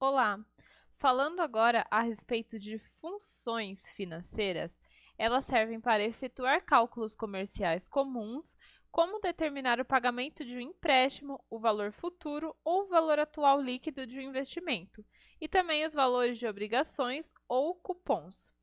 Olá! Falando agora a respeito de funções financeiras, elas servem para efetuar cálculos comerciais comuns, como determinar o pagamento de um empréstimo, o valor futuro ou o valor atual líquido de um investimento, e também os valores de obrigações ou cupons.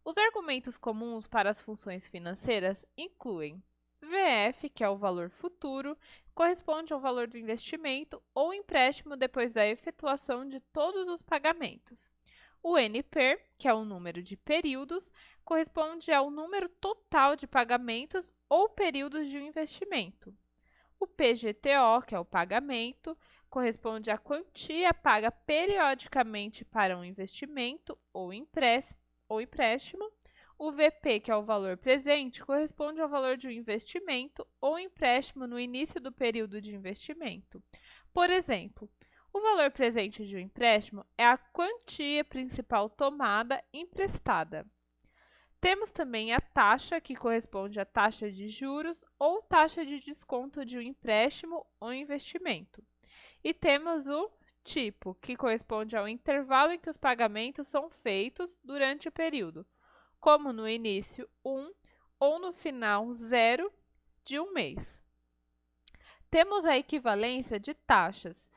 Os argumentos comuns para as funções financeiras incluem VF, que é o valor futuro, corresponde ao valor do investimento ou empréstimo depois da efetuação de todos os pagamentos. O NPER, que é o número de períodos, corresponde ao número total de pagamentos ou períodos de um investimento. O PGTO, que é o pagamento, corresponde à quantia paga periodicamente para um investimento ou empréstimo. O VP, que é o valor presente, corresponde ao valor de um investimento ou empréstimo no início do período de investimento. Por exemplo, o valor presente de um empréstimo é a quantia principal tomada emprestada. Temos também a taxa, que corresponde à taxa de juros ou taxa de desconto de um empréstimo ou investimento. E temos o tipo, que corresponde ao intervalo em que os pagamentos são feitos durante o período, como no início 1 ou no final 0 de um mês. Temos a equivalência de taxas.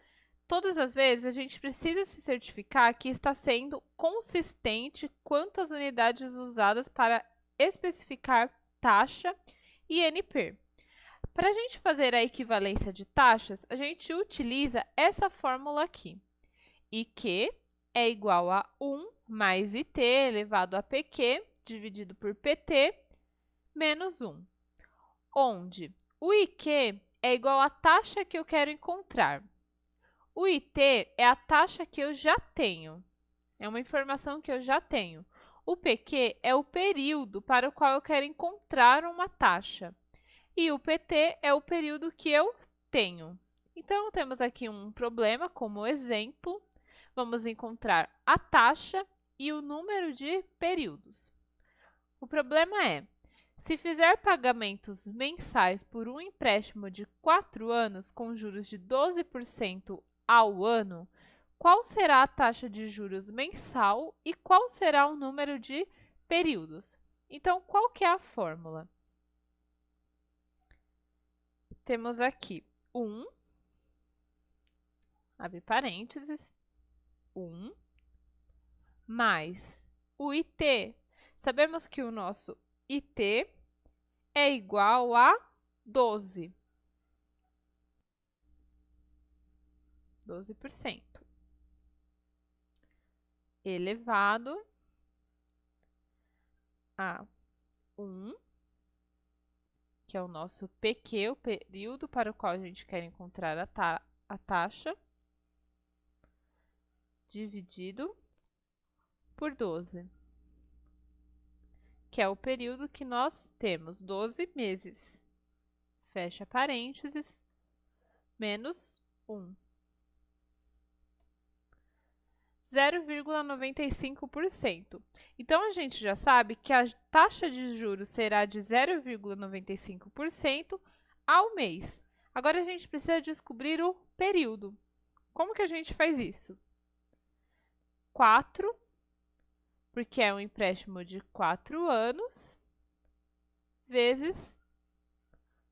Todas as vezes a gente precisa se certificar que está sendo consistente quanto às unidades usadas para especificar taxa e NPER. Para a gente fazer a equivalência de taxas, a gente utiliza essa fórmula aqui. IQ é igual a 1 mais IT elevado a PQ dividido por PT menos 1, onde o IQ é igual à taxa que eu quero encontrar. O IT é a taxa que eu já tenho, é uma informação que eu já tenho. O PQ é o período para o qual eu quero encontrar uma taxa. E o PT é o período que eu tenho. Então, temos aqui um problema como exemplo. Vamos encontrar a taxa e o número de períodos. O problema é, se fizer pagamentos mensais por um empréstimo de 4 anos com juros de 12% ao ano, qual será a taxa de juros mensal e qual será o número de períodos? Então, qual que é a fórmula? Temos aqui 1, abre parênteses, 1, mais o IT. Sabemos que o nosso IT é igual a 12%. Elevado a 1, que é o nosso PQ, o período para o qual a gente quer encontrar a taxa, dividido por 12, que é o período que nós temos, 12 meses. Fecha parênteses, menos 1. 0,95%. Então, a gente já sabe que a taxa de juros será de 0,95% ao mês. Agora, a gente precisa descobrir o período. Como que a gente faz isso? 4, porque é um empréstimo de 4 anos, vezes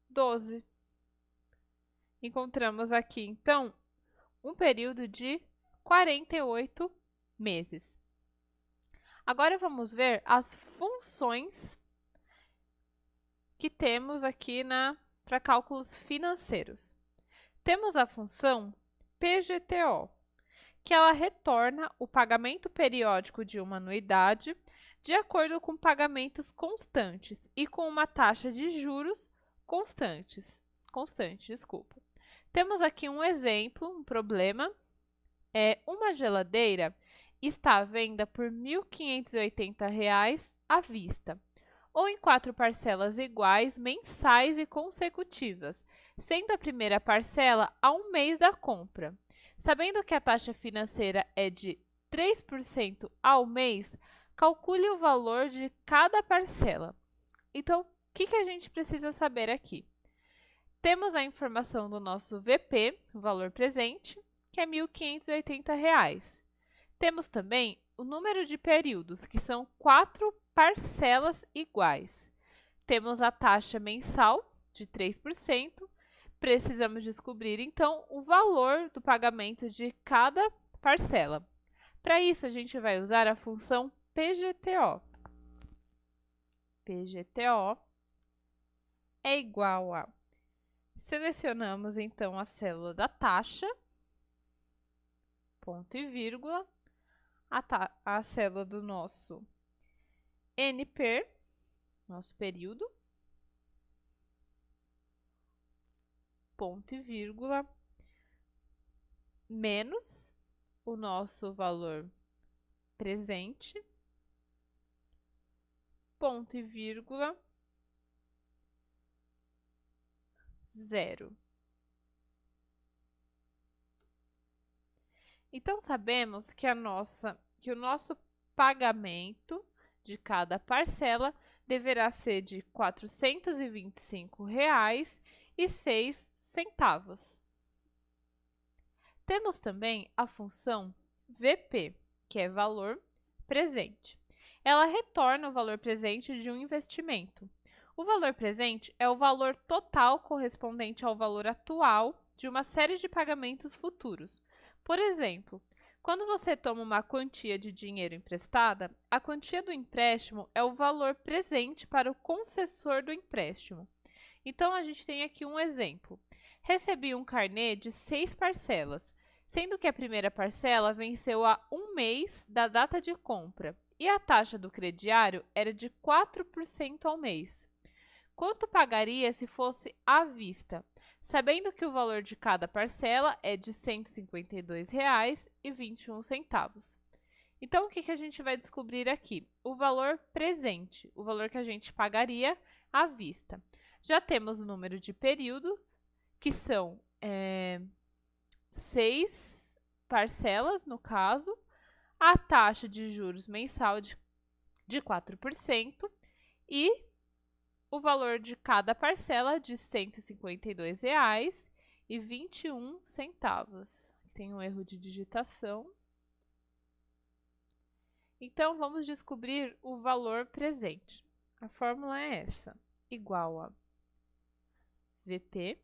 12. Encontramos aqui, então, um período de 48 meses. Agora, vamos ver as funções que temos aqui para cálculos financeiros. Temos a função PGTO, que ela retorna o pagamento periódico de uma anuidade de acordo com pagamentos constantes e com uma taxa de juros constante. Temos aqui um exemplo, um problema. Uma geladeira está à venda por R$ 1.580 à vista, ou em 4 parcelas iguais, mensais e consecutivas, sendo a primeira parcela a um mês da compra. Sabendo que a taxa financeira é de 3% ao mês, calcule o valor de cada parcela. Então, o que a gente precisa saber aqui? Temos a informação do nosso VP, o valor presente, que é R$ 1.580. Temos também o número de períodos, que são 4 parcelas iguais. Temos a taxa mensal de 3%. Precisamos descobrir, então, o valor do pagamento de cada parcela. Para isso, a gente vai usar a função PGTO. PGTO é igual a... Selecionamos, então, a célula da taxa, ponto e vírgula, a célula do nosso NPER, nosso período, ponto e vírgula, menos o nosso valor presente, ponto e vírgula, 0. Então, sabemos que o nosso pagamento de cada parcela deverá ser de R$ 425,06. Temos também a função VP, que é valor presente. Ela retorna o valor presente de um investimento. O valor presente é o valor total correspondente ao valor atual de uma série de pagamentos futuros. Por exemplo, quando você toma uma quantia de dinheiro emprestada, a quantia do empréstimo é o valor presente para o concessor do empréstimo. Então, a gente tem aqui um exemplo. Recebi um carnê de 6 parcelas, sendo que a primeira parcela venceu a 1 mês da data de compra e a taxa do crediário era de 4% ao mês. Quanto pagaria se fosse à vista? Sabendo que o valor de cada parcela é de R$ 152,21. Então, o que a gente vai descobrir aqui? O valor presente, o valor que a gente pagaria à vista. Já temos o número de período, que são 6 parcelas, no caso, a taxa de juros mensal de 4% e o valor de cada parcela de R$ 152,21. Tem um erro de digitação. Então, vamos descobrir o valor presente. A fórmula é essa, igual a VP.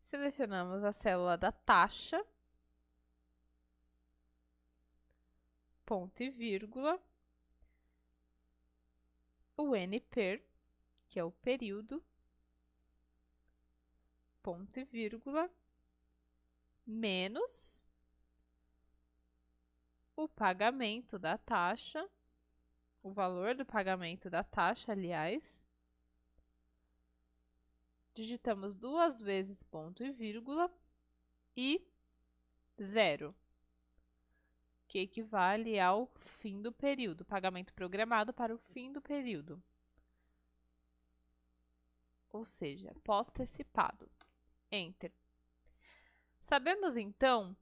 Selecionamos a célula da taxa, ponto e vírgula, o NPER, que é o período, ponto e vírgula, menos o pagamento da taxa, o valor do pagamento da taxa, aliás. Digitamos 2 vezes ponto e vírgula e 0, que equivale ao fim do período, pagamento programado para o fim do período. Ou seja, pós-antecipado. Enter. Sabemos, então,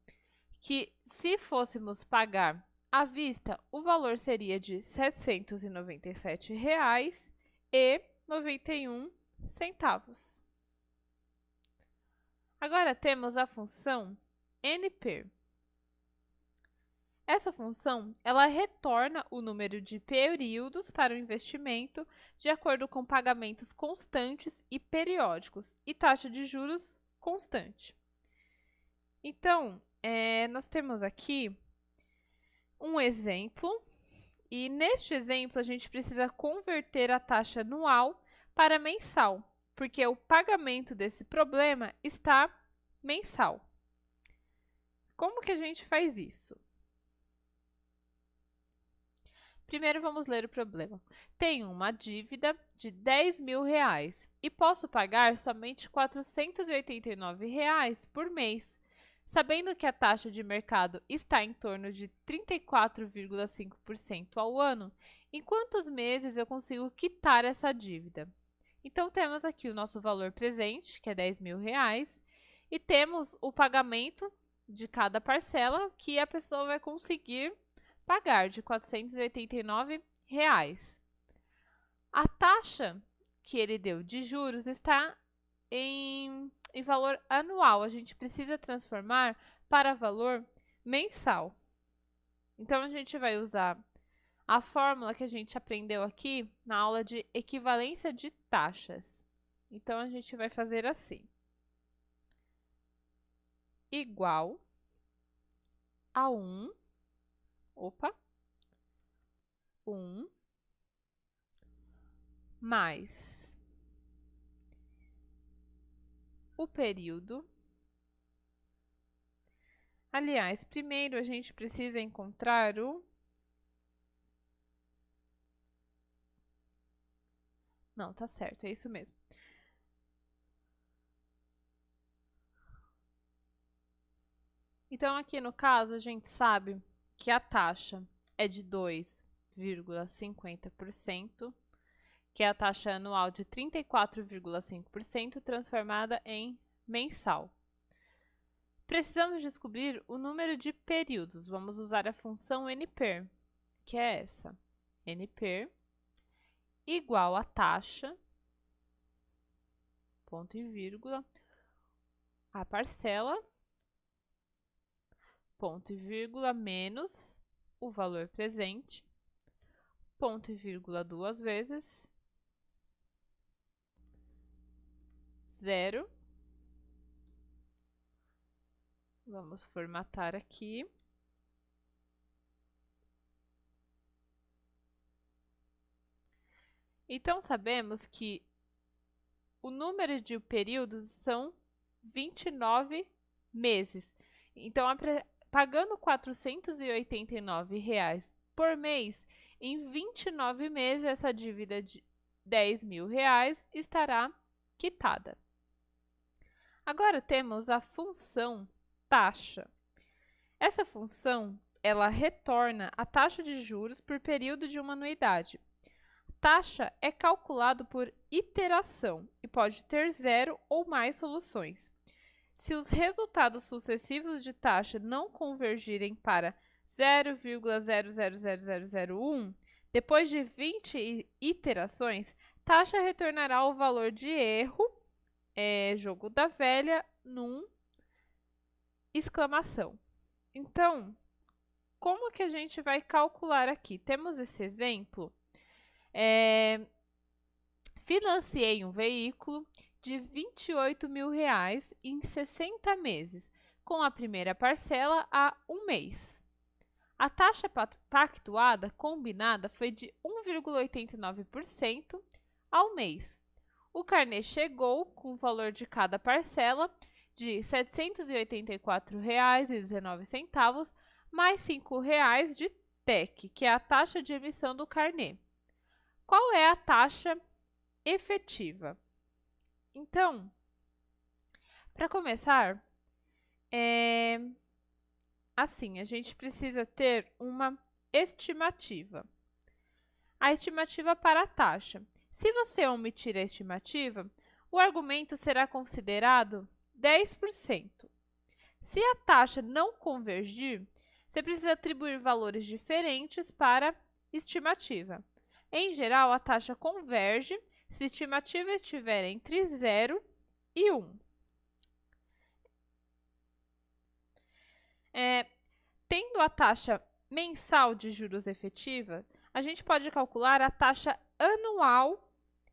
que se fôssemos pagar à vista, o valor seria de R$ 797,91. Agora temos a função NPER. Essa função, ela retorna o número de períodos para o investimento de acordo com pagamentos constantes e periódicos e taxa de juros constante. Então, nós temos aqui um exemplo e neste exemplo a gente precisa converter a taxa anual para mensal, porque o pagamento desse problema está mensal. Como que a gente faz isso? Primeiro, vamos ler o problema. Tenho uma dívida de R$ 10.000 e posso pagar somente R$ 489 por mês, sabendo que a taxa de mercado está em torno de 34,5% ao ano. Em quantos meses eu consigo quitar essa dívida? Então, temos aqui o nosso valor presente, que é R$ 10.000, e temos o pagamento de cada parcela que a pessoa vai conseguir pagar de R$ 489. A taxa que ele deu de juros está em em valor anual, a gente precisa transformar para valor mensal. Então, a gente vai usar a fórmula que a gente aprendeu aqui na aula de equivalência de taxas. Então, a gente vai fazer assim. Igual a 1 mais o período. Aliás, primeiro a gente precisa encontrar o... Não, tá certo, é isso mesmo. Então, aqui no caso, a gente sabe que a taxa é de 2,50%, que é a taxa anual de 34,5% transformada em mensal. Precisamos descobrir o número de períodos. Vamos usar a função NPER, que é essa. NPER igual a taxa, ponto e vírgula, a parcela, ponto e vírgula, menos o valor presente, ponto e vírgula 2 vezes, 0. Vamos formatar aqui. Então, sabemos que o número de períodos são 29 meses. Então, pagando R$ 489 por mês, em 29 meses, essa dívida de R$ 10.000 estará quitada. Agora temos a função taxa. Essa função, ela retorna a taxa de juros por período de uma anuidade. Taxa é calculado por iteração e pode ter 0 ou mais soluções. Se os resultados sucessivos de taxa não convergirem para 0,000001, depois de 20 iterações, taxa retornará o valor de erro, jogo da velha, num exclamação. Então, como que a gente vai calcular aqui? Temos esse exemplo. Financiei um veículo de R$ 28.000 em 60 meses, com a primeira parcela a 1 mês. A taxa pactuada combinada foi de 1,89% ao mês. O carnê chegou com o valor de cada parcela de R$ 784,19, mais R$ 5,00 de TEC, que é a taxa de emissão do carnê. Qual é a taxa efetiva? Então, para começar, assim, a gente precisa ter uma estimativa. A estimativa para a taxa. Se você omitir a estimativa, o argumento será considerado 10%. Se a taxa não convergir, você precisa atribuir valores diferentes para estimativa. Em geral, a taxa converge se a estimativa estiver entre 0 e 1. Tendo a taxa mensal de juros efetiva, a gente pode calcular a taxa anual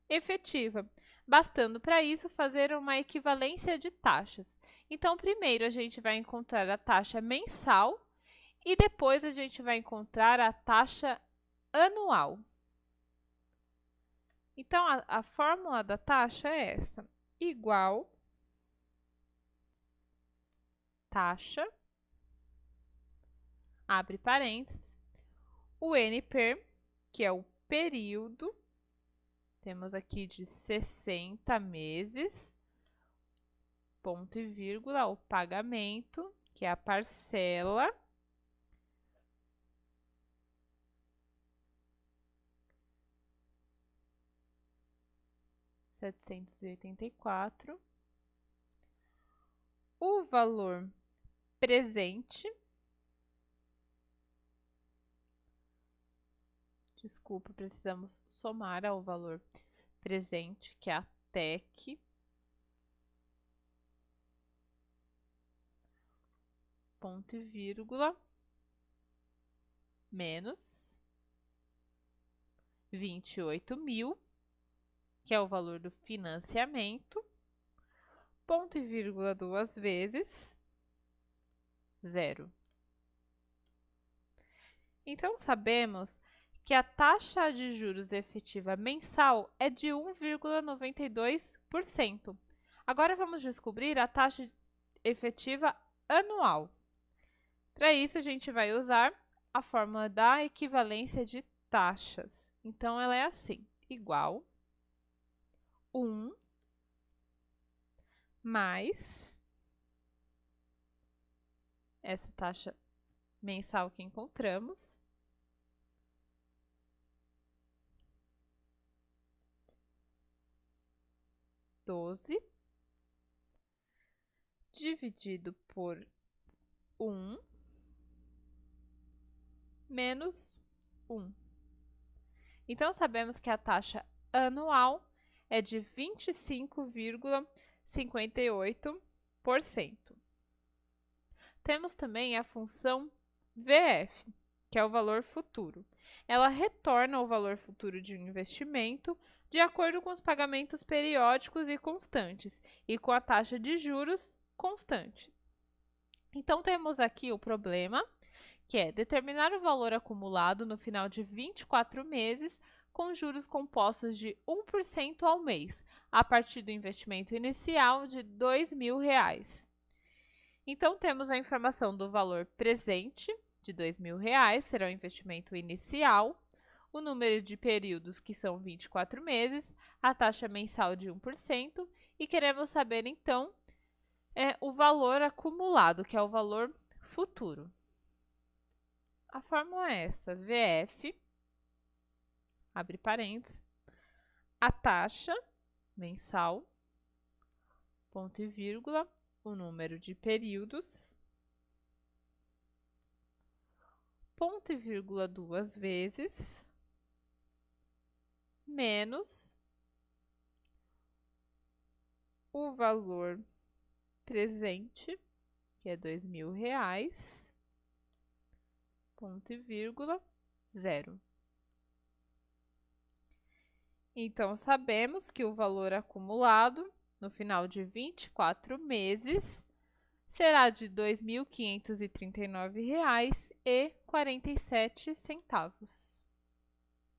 efetiva, bastando para isso fazer uma equivalência de taxas. Então, primeiro a gente vai encontrar a taxa mensal e depois a gente vai encontrar a taxa anual. Então, a fórmula da taxa é essa: igual taxa, abre parênteses, o NPER, que é o período, temos aqui de 60 meses, ponto e vírgula, o pagamento, que é a parcela, R$ 784, o valor presente, desculpa, precisamos somar ao valor presente, que é a TEC, ponto e vírgula, menos 28.000, que é o valor do financiamento, ponto e vírgula 2 vezes 0. Então, sabemos que a taxa de juros efetiva mensal é de 1,92%. Agora, vamos descobrir a taxa efetiva anual. Para isso, a gente vai usar a fórmula da equivalência de taxas. Então, ela é assim, igual 1 mais essa taxa mensal que encontramos, dividido por 1 menos 1. Então, sabemos que a taxa anual é de 25,58%. Temos também a função VF, que é o valor futuro. Ela retorna o valor futuro de um investimento de acordo com os pagamentos periódicos e constantes e com a taxa de juros constante. Então, temos aqui o problema, que é determinar o valor acumulado no final de 24 meses com juros compostos de 1% ao mês, a partir do investimento inicial de R$ 2.000. Então, temos a informação do valor presente, de R$ 2.000, será o investimento inicial, o número de períodos, que são 24 meses, a taxa mensal de 1%, e queremos saber, então, o valor acumulado, que é o valor futuro. A fórmula é essa, VF, abre parênteses, a taxa mensal, ponto e vírgula, o número de períodos, ponto e vírgula 2 vezes, menos o valor presente, que é R$ 2.000, ponto e vírgula, 0. Então, sabemos que o valor acumulado no final de 24 meses será de R$ 2.539,47.